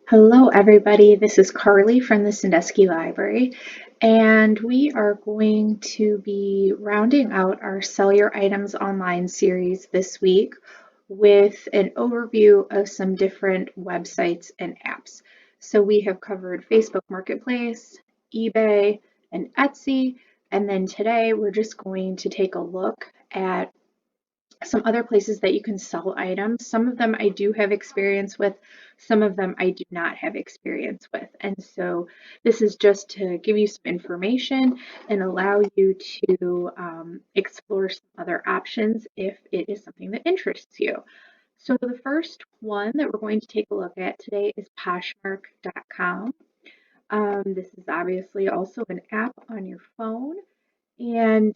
Hello, everybody. This is Carly from the Sandusky Library, and we are going to be rounding out our Sell Your Items Online series this week with an overview of some different websites and apps. So we have covered Facebook Marketplace, eBay, and Etsy, and then today we're just going to take a look at some other places that you can sell items. Some of them I do have experience with, some of them I do not have experience with. And so this is just to give you some information and allow you to explore some other options if it is something that interests you. So the first one that we're going to take a look at today is Poshmark.com. This is obviously also an app on your phone. And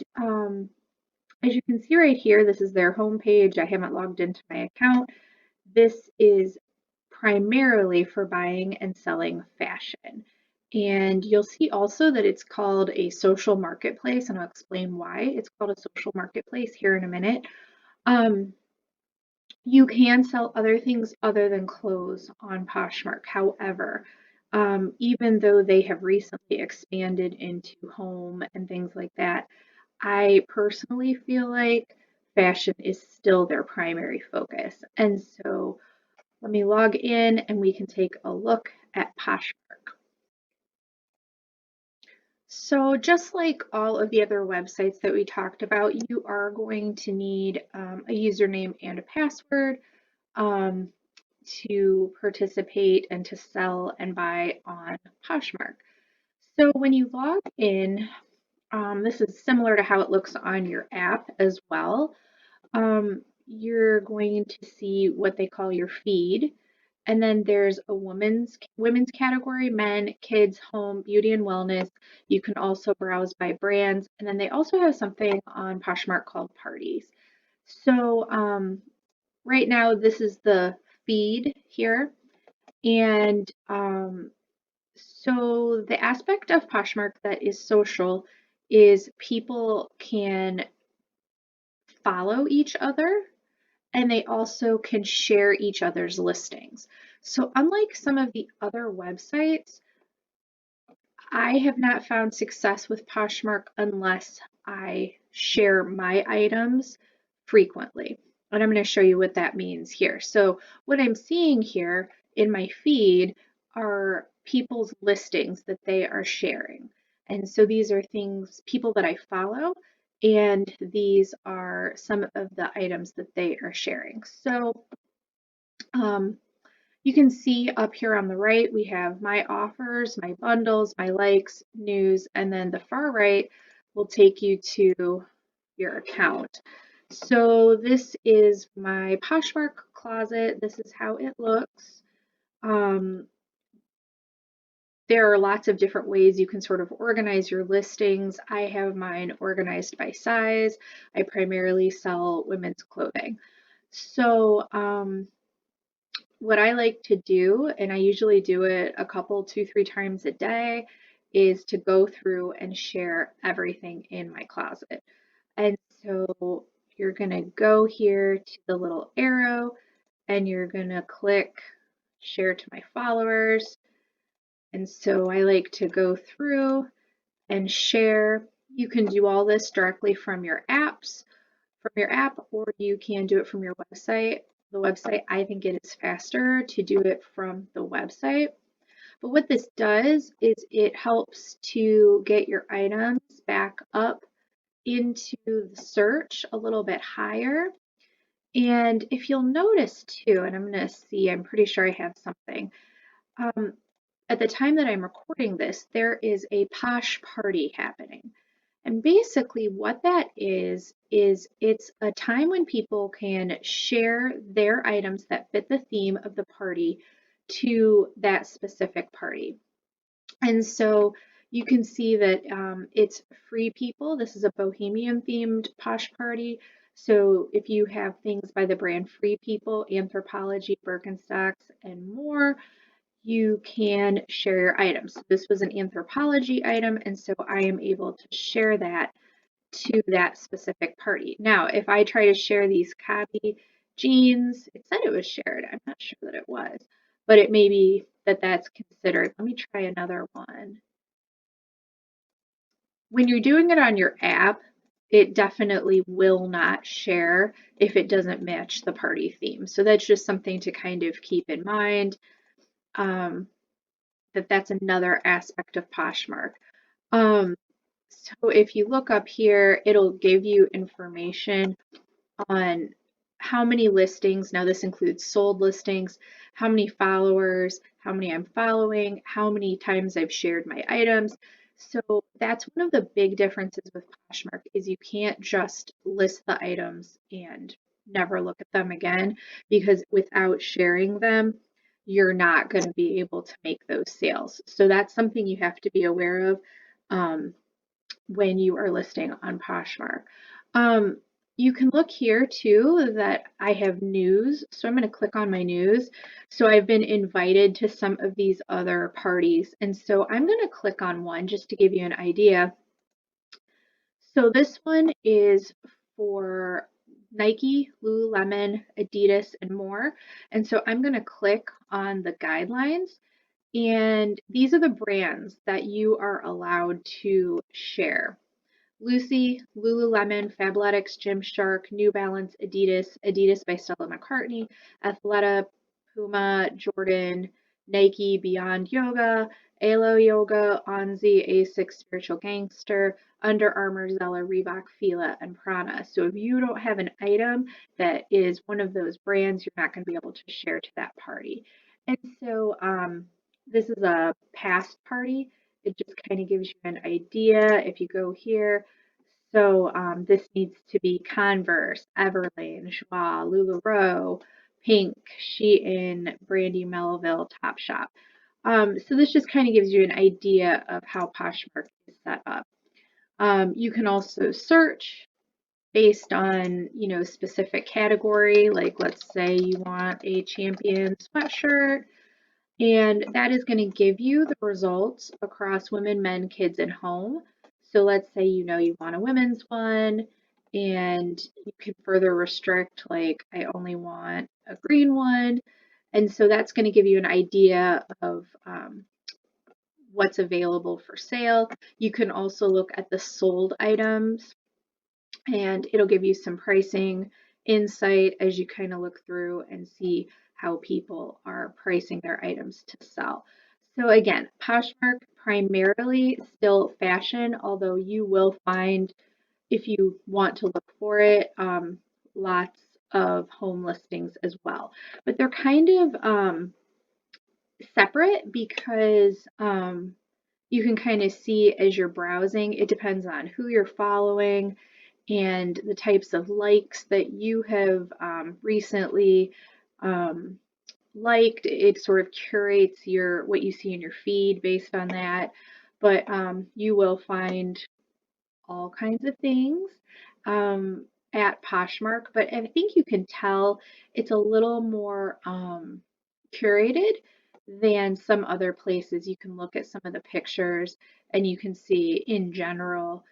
as you can see right here, this is their homepage. I haven't logged into my account. This is primarily for buying and selling fashion. And you'll see also that it's called a social marketplace, and I'll explain why it's called a social marketplace here in a minute. You can sell other things other than clothes on Poshmark. However, even though they have recently expanded into home and things like that, I personally feel like fashion is still their primary focus. And so let me log in and we can take a look at Poshmark. So just like all of the other websites that we talked about, you are going to need a username and a password um, to participate and to sell and buy on Poshmark. So when you log in, this is similar to how it looks on your app as well. You're going to see what they call your feed. And then there's a women's category, men, kids, home, beauty and wellness. You can also browse by brands. And then they also have something on Poshmark called parties. So right now this is the feed here. And so the aspect of Poshmark that is social is people can follow each other and they also can share each other's listings. So unlike some of the other websites, I have not found success with Poshmark unless I share my items frequently. And I'm going to show you what that means here. So what I'm seeing here in my feed are people's listings that they are sharing. And so these are things, people that I follow, and these are some of the items that they are sharing. So um, you can see up here on the right, we have my offers, my bundles, my likes, news, and then the far right will take you to your account. So this is my Poshmark closet. This is how it looks. Um, there are lots of different ways you can sort of organize your listings. I have mine organized by size. I primarily sell women's clothing. So what I like to do, and I usually do it a couple, 2, 3 times a day, is to go through and share everything in my closet. And so you're going to go here to the little arrow and you're going to click share to my followers. And so I like to go through and share. You can do all this directly from your apps, or you can do it from your website. The website, I think it is faster to do it from the website. But what this does is it helps to get your items back up into the search a little bit higher. And if you'll notice too, and I'm going to see, I'm pretty sure I have something. At the time that I'm recording this, there is a Posh party happening. And basically what that is it's a time when people can share their items that fit the theme of the party to that specific party. And so you can see that it's free people. This is a bohemian themed posh party. So if you have things by the brand Free People, Anthropologie, Birkenstocks, and more, you can share your items. So this was an Anthropologie item, and so I am able to share that to that specific party. Now, if I try to share these copy jeans, it said it was shared. I'm not sure that it was, but it may be that that's considered. Let me try another one. When you're doing it on your app, it definitely will not share if it doesn't match the party theme. So that's just something to kind of keep in mind. That's another aspect of Poshmark. Um, so if you look up here, it'll give you information on how many listings. Now, this includes sold listings, how many followers, how many I'm following, how many times I've shared my items. So that's one of the big differences with Poshmark is you can't just list the items and never look at them again, because without sharing them, you're not going to be able to make those sales. So that's something you have to be aware of. When you are listing on Poshmark. Um, you can look here too that I have news. So I'm going to click on my news. So I've been invited to some of these other parties. And so I'm going to click on one just to give you an idea. So this one is for Nike, Lululemon, Adidas, and more. And so I'm going to click on the guidelines. And these are the brands that you are allowed to share. Lucy, Lululemon, Fabletics, Gymshark, New Balance, Adidas, Adidas by Stella McCartney, Athleta, Puma, Jordan, Nike, Beyond Yoga, Alo Yoga, Onzi, Asics, Spiritual Gangster, Under Armour, Zella, Reebok, Fila, and Prana. So if you don't have an item that is one of those brands, you're not going to be able to share to that party. And so this is a past party. It just kind of gives you an idea if you go here. So this needs to be Converse, Everlane, Joie, LuLaRoe, Pink, Shein, Brandy Melville, Topshop. So this just kind of gives you an idea of how Poshmark is set up. You can also search based on, specific category. Like let's say you want a Champion sweatshirt, and that is going to give you the results across women, men, kids, and home. So let's say you want a women's one, and you can further restrict, like I only want a green one. And so that's going to give you an idea of what's available for sale. You can also look at the sold items, and it'll give you some pricing insight as you kind of look through and see how people are pricing their items to sell. So again, Poshmark primarily still fashion, although you will find, if you want to look for it, lots of home listings as well. But they're kind of separate because you can kind of see as you're browsing, it depends on who you're following and the types of likes that you have recently liked. It sort of curates what you see in your feed based on that. But you will find all kinds of things at Poshmark, but I think you can tell it's a little more curated than some other places. You can look at some of the pictures and you can see in general,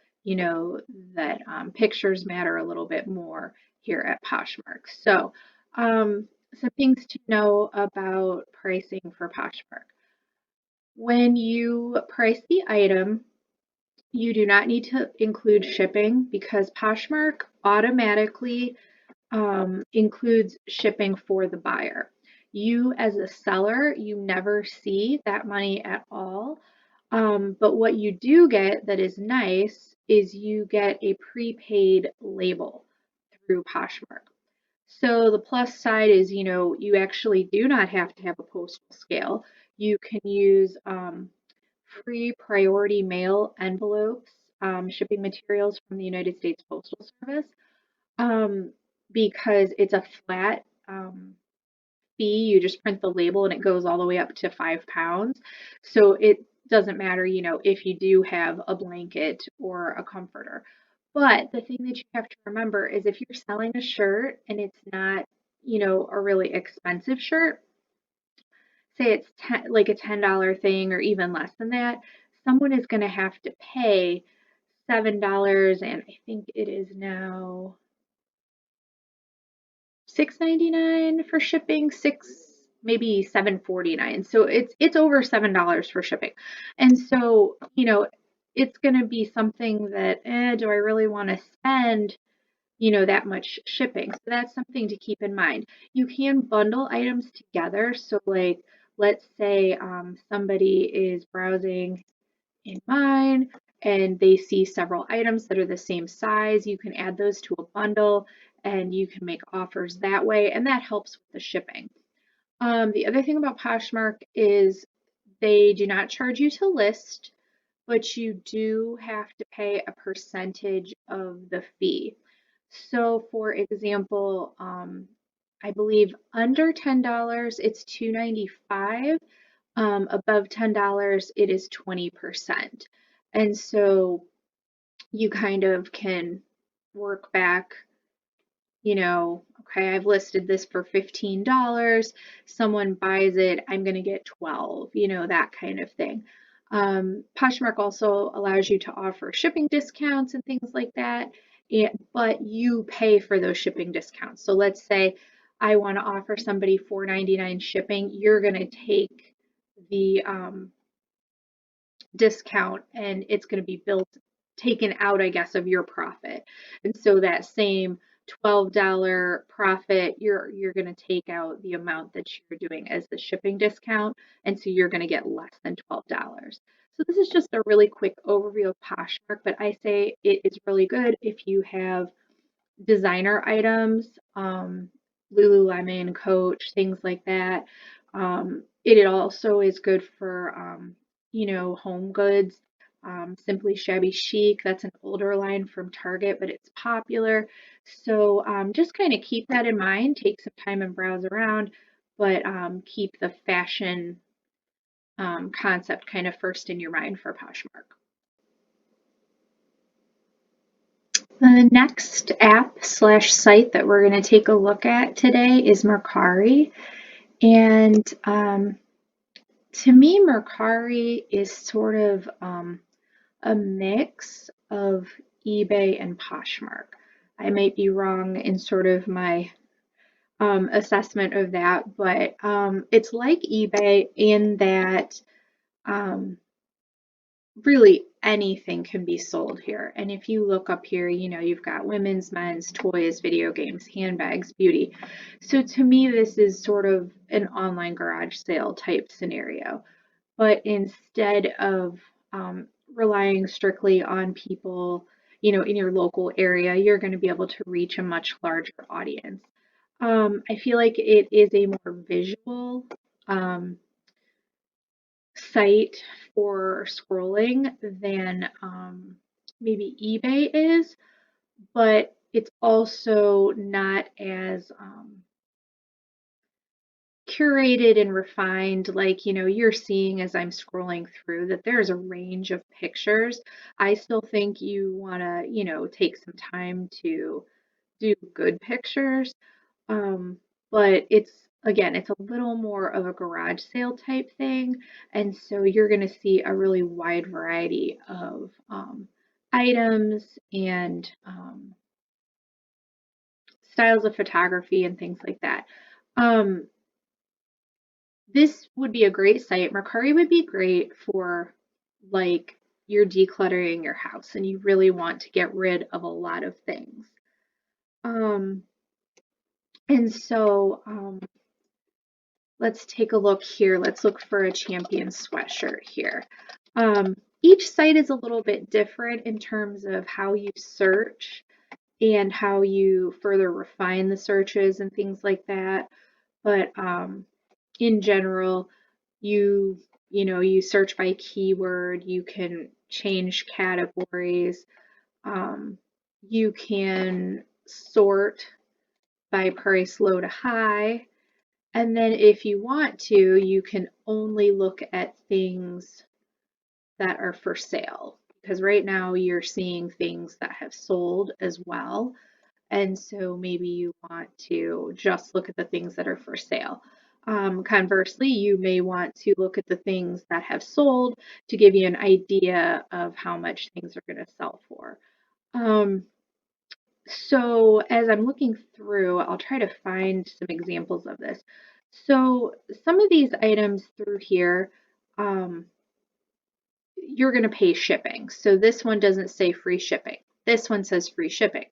that pictures matter a little bit more here at Poshmark. So, some things to know about pricing for Poshmark. When you price the item, you do not need to include shipping because Poshmark automatically includes shipping for the buyer. You, as a seller, you never see that money at all. But what you do get that is nice is you get a prepaid label through Poshmark. So the plus side is, you actually do not have to have a postal scale. You can use free priority mail envelopes, shipping materials from the United States Postal Service, because it's a flat fee. You just print the label and it goes all the way up to 5 pounds. So it doesn't matter, if you do have a blanket or a comforter. But the thing that you have to remember is if you're selling a shirt and it's not, a really expensive shirt, say it's like a $10 thing or even less than that, someone is going to have to pay $7, and I think it is now $6.99 for shipping, maybe $7.49. So it's over $7 for shipping. And so, it's going to be something that, do I really want to spend, that much shipping? So that's something to keep in mind. You can bundle items together. So like, let's say somebody is browsing in mine and they see several items that are the same size. You can add those to a bundle and you can make offers that way, and that helps with the shipping. The other thing about Poshmark is they do not charge you to list, but you do have to pay a percentage of the fee. So, for example, I believe under $10, it's $2.95. Above $10, it is 20%. And so you kind of can work back, okay, I've listed this for $15. Someone buys it, I'm going to get 12, that kind of thing. Poshmark also allows you to offer shipping discounts and things like that, but you pay for those shipping discounts. So let's say I want to offer somebody $4.99 shipping, you're going to take the discount and it's going to be taken out, I guess, of your profit. And so that same $12 profit, you're going to take out the amount that you're doing as the shipping discount, and so you're going to get less than $12. So this is just a really quick overview of Poshmark, but I say it is really good if you have designer items, Lululemon, Coach, things like that. It also is good for, home goods. Simply Shabby Chic, that's an older line from Target, but it's popular. So just kind of keep that in mind. Take some time and browse around, but keep the fashion concept kind of first in your mind for Poshmark. The next app/site that we're going to take a look at today is Merkari. And to me, Merkari is sort of a mix of eBay and Poshmark. I might be wrong in sort of my assessment of that, but it's like eBay in that really anything can be sold here. And if you look up here, you've got women's, men's, toys, video games, handbags, beauty. So to me, this is sort of an online garage sale type scenario. But instead of relying strictly on people, in your local area, you're going to be able to reach a much larger audience. I feel like it is a more visual site for scrolling than maybe eBay is, but it's also not as curated and refined like you're seeing as I'm scrolling through that there's a range of pictures. I still think you want to take some time to do good pictures, but it's a little more of a garage sale type thing, and so you're going to see a really wide variety of items and styles of photography and things like that. This would be a great site. Mercari would be great for like you're decluttering your house and you really want to get rid of a lot of things. And so let's take a look here. Let's look for a champion sweatshirt here. Each site is a little bit different in terms of how you search and how you further refine the searches and things like that. But in general, you search by keyword, you can change categories, you can sort by price low to high, and then if you want to, you can only look at things that are for sale, because right now you're seeing things that have sold as well. And so maybe you want to just look at the things that are for sale. Conversely, you may want to look at the things that have sold to give you an idea of how much things are going to sell for. So as I'm looking through, I'll try to find some examples of this. So some of these items through here, um, you're going to pay shipping. So this one doesn't say free shipping. This one says free shipping.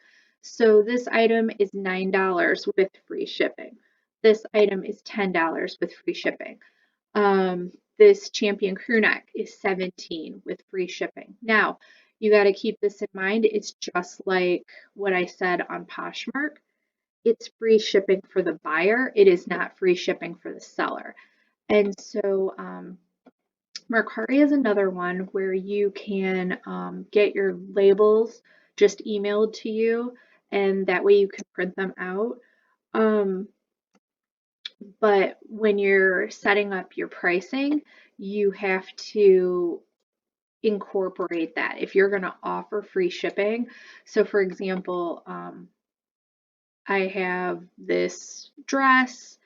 So this item is $9 with free shipping. This item is $10 with free shipping. This champion crew neck is $17 with free shipping. Now, you got to keep this in mind. It's just like what I said on Poshmark. It's free shipping for the buyer. It is not free shipping for the seller. And so Merkari is another one where you can get your labels just emailed to you, and that way you can print them out. Um, but when you're setting up your pricing, you have to incorporate that if you're going to offer free shipping. So, for example, I have this dress,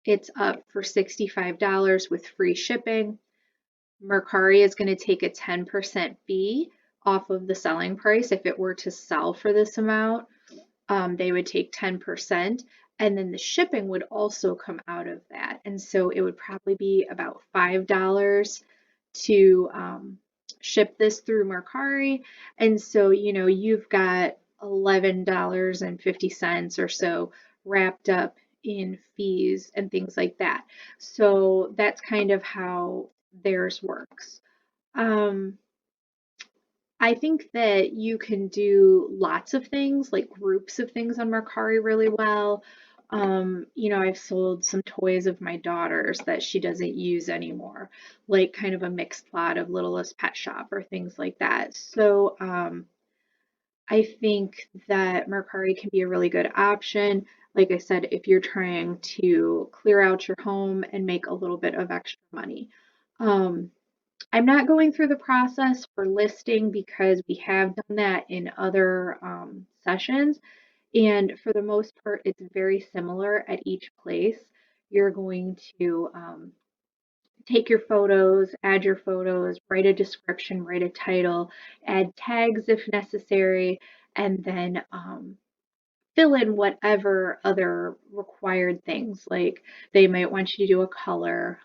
it's up for $65 with free shipping. Mercari is going to take a 10% fee off of the selling price. If it were to sell for this amount, they would take 10%, and then the shipping would also come out of that. And so it would probably be about $5 to ship this through Mercari. And so, you've got $11.50 or so wrapped up in fees and things like that. So that's kind of how theirs works. Um, I think that you can do lots of things, like groups of things on Mercari really well. I've sold some toys of my daughter's that she doesn't use anymore, like kind of a mixed lot of Littlest Pet Shop or things like that. So I think that Mercari can be a really good option. Like I said, if you're trying to clear out your home and make a little bit of extra money. Um, I'm not going through the process for listing because we have done that in other sessions. And for the most part, it's very similar at each place. You're going to take your photos, add your photos, write a description, write a title, add tags if necessary, and then fill in whatever other required things, like they might want you to do a color.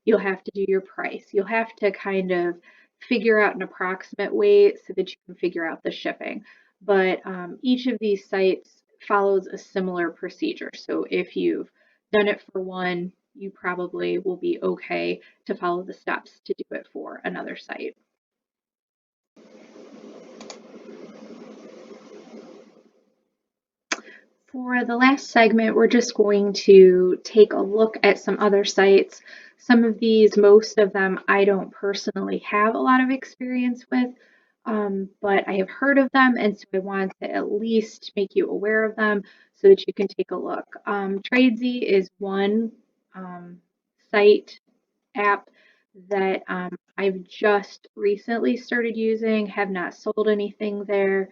You'll have to do your price. You'll have to kind of figure out an approximate weight so that you can figure out the shipping. But each of these sites follows a similar procedure. So if you've done it for one, you probably will be okay to follow the steps to do it for another site. For the last segment, we're just going to take a look at some other sites. Some of these, most of them, I don't personally have a lot of experience with, but I have heard of them, and so I want to at least make you aware of them so that you can take a look. Tradesy is one site app that I've just recently started using, have not sold anything there.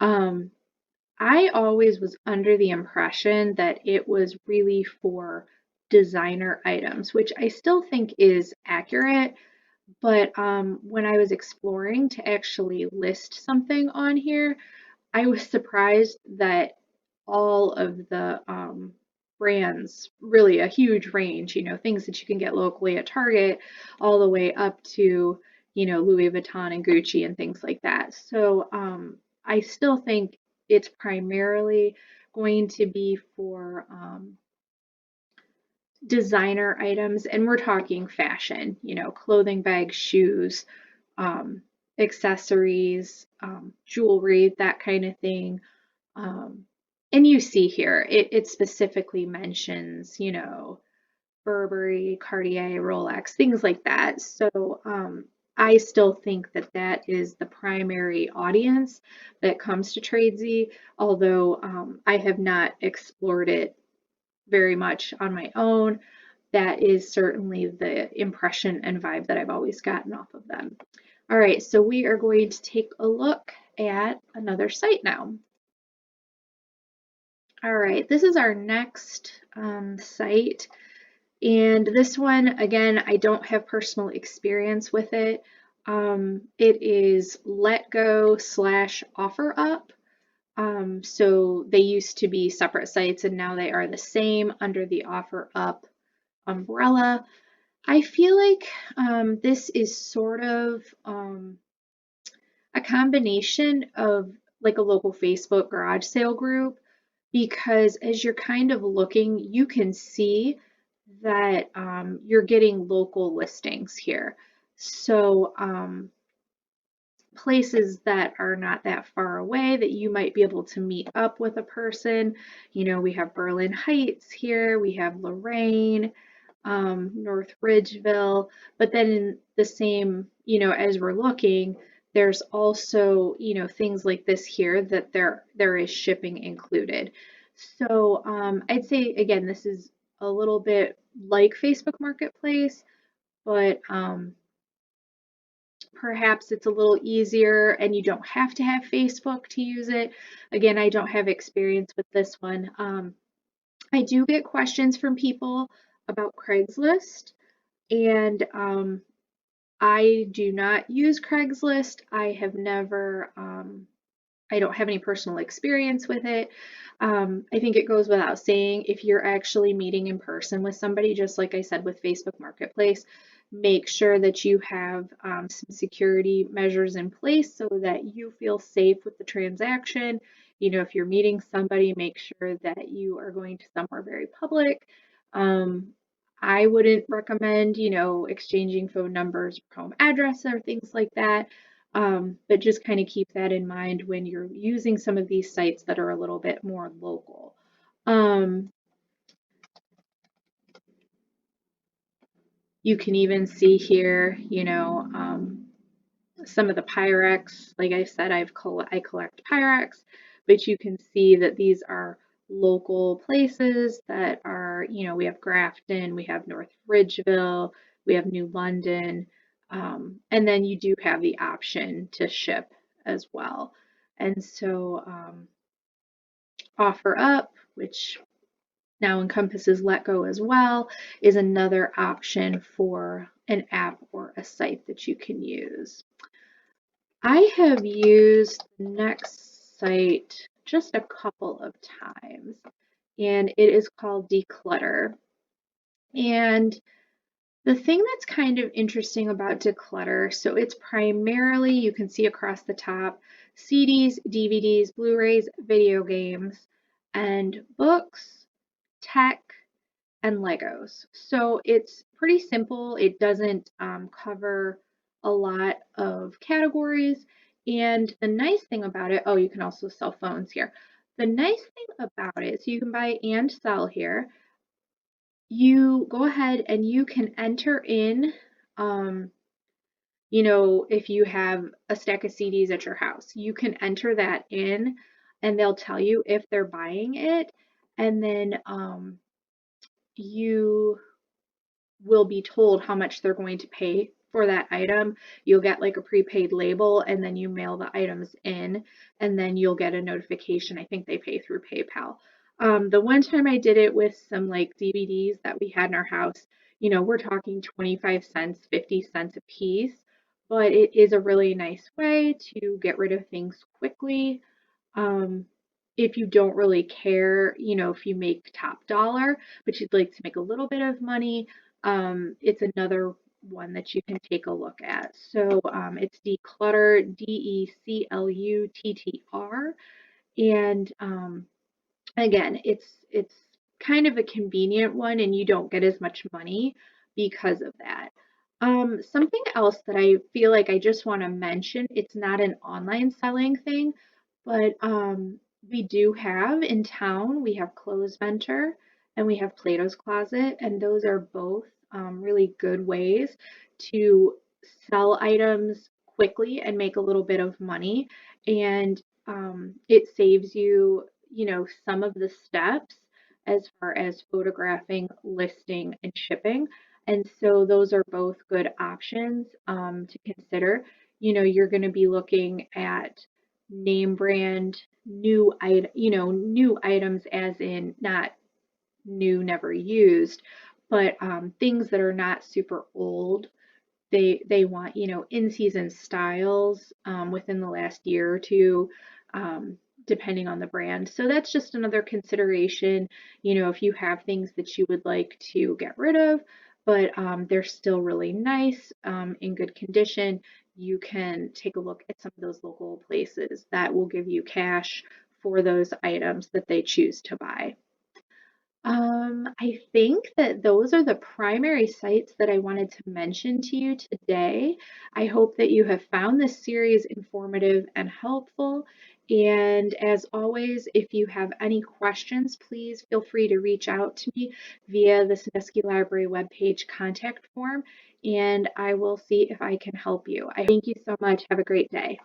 Um, I always was under the impression that it was really for designer items, which I still think is accurate. But when I was exploring to actually list something on here, I was surprised that all of the brands, really a huge range, things that you can get locally at Target, all the way up to, Louis Vuitton and Gucci and things like that. So I still think it's primarily going to be for designer items, and we're talking fashion, clothing, bags, shoes, um, accessories, jewelry, that kind of thing. Um, and you see here, it specifically mentions, Burberry, Cartier, Rolex, things like that. So I still think that that is the primary audience that comes to Tradesy, although I have not explored it very much on my own. That is certainly the impression and vibe that I've always gotten off of them. All right, so we are going to take a look at another site now. All right, this is our next site. And this one, again, I don't have personal experience with it. It is Letgo / OfferUp. So they used to be separate sites and now they are the same under the OfferUp umbrella. I feel like this is sort of a combination of like a local Facebook garage sale group, because as you're kind of looking, you can see that you're getting local listings here. So places that are not that far away that you might be able to meet up with a person. You know, we have Berlin Heights here, we have Lorraine, North Ridgeville, but then in the same, you know, as we're looking, there's also, you know, things like this here that there is shipping included. So I'd say again, this is a little bit like Facebook Marketplace, but perhaps it's a little easier and you don't have to have Facebook to use it. Again, I don't have experience with this one. I do get questions from people about Craigslist, and I do not use Craigslist. I have never, I don't have any personal experience with it. I think it goes without saying, if you're actually meeting in person with somebody, just like I said with Facebook Marketplace, make sure that you have some security measures in place so that you feel safe with the transaction. You know, if you're meeting somebody, make sure that you are going to somewhere very public. Um, I wouldn't recommend, you know, exchanging phone numbers or home address or things like that. But just kind of keep that in mind when you're using some of these sites that are a little bit more local. Um, you can even see here, you know, some of the Pyrex. Like I said, I collect Pyrex, but you can see that these are local places that are, you know, we have Grafton, we have North Ridgeville, we have New London, and then you do have the option to ship as well. And so OfferUp, which now encompasses Letgo as well, is another option for an app or a site that you can use. I have used the next site just a couple of times, and it is called Declutter. And the thing that's kind of interesting about Declutter, so it's primarily, you can see across the top, CDs, DVDs, Blu-rays, video games, and books, tech, and Legos. So it's pretty simple. It doesn't cover a lot of categories. And the nice thing about it, oh, you can also sell phones here. The nice thing about it, so you can buy and sell here. You go ahead and you can enter in, you know, if you have a stack of CDs at your house, you can enter that in and they'll tell you if they're buying it. And then you will be told how much they're going to pay for that item. You'll get like a prepaid label and then you mail the items in and then you'll get a notification. I think they pay through PayPal. The one time I did it with some like DVDs that we had in our house, you know, we're talking 25 cents, 50 cents a piece, but it is a really nice way to get rid of things quickly. Um, if you don't really care, you know, if you make top dollar, but you'd like to make a little bit of money, it's another one that you can take a look at. So it's Declutter, Decluttr, and again, it's kind of a convenient one, and you don't get as much money because of that. Something else that I feel like I just want to mention, it's not an online selling thing, but we do have in town, we have Clothes Mentor and we have Plato's Closet, and those are both really good ways to sell items quickly and make a little bit of money. And it saves you, you know, some of the steps as far as photographing, listing, and shipping. And so those are both good options to consider. You know, you're going to be looking at name brand, new item, you know, new items as in not new, never used, but things that are not super old. They want, you know, in season styles within the last year or two. depending on the brand. So that's just another consideration, if you have things that you would like to get rid of, but they're still really nice, in good condition, you can take a look at some of those local places that will give you cash for those items that they choose to buy. I think that those are the primary sites that I wanted to mention to you today. I hope that you have found this series informative and helpful. And as always, if you have any questions, please feel free to reach out to me via the Sandusky Library webpage contact form, and I will see if I can help you. I thank you so much. Have a great day.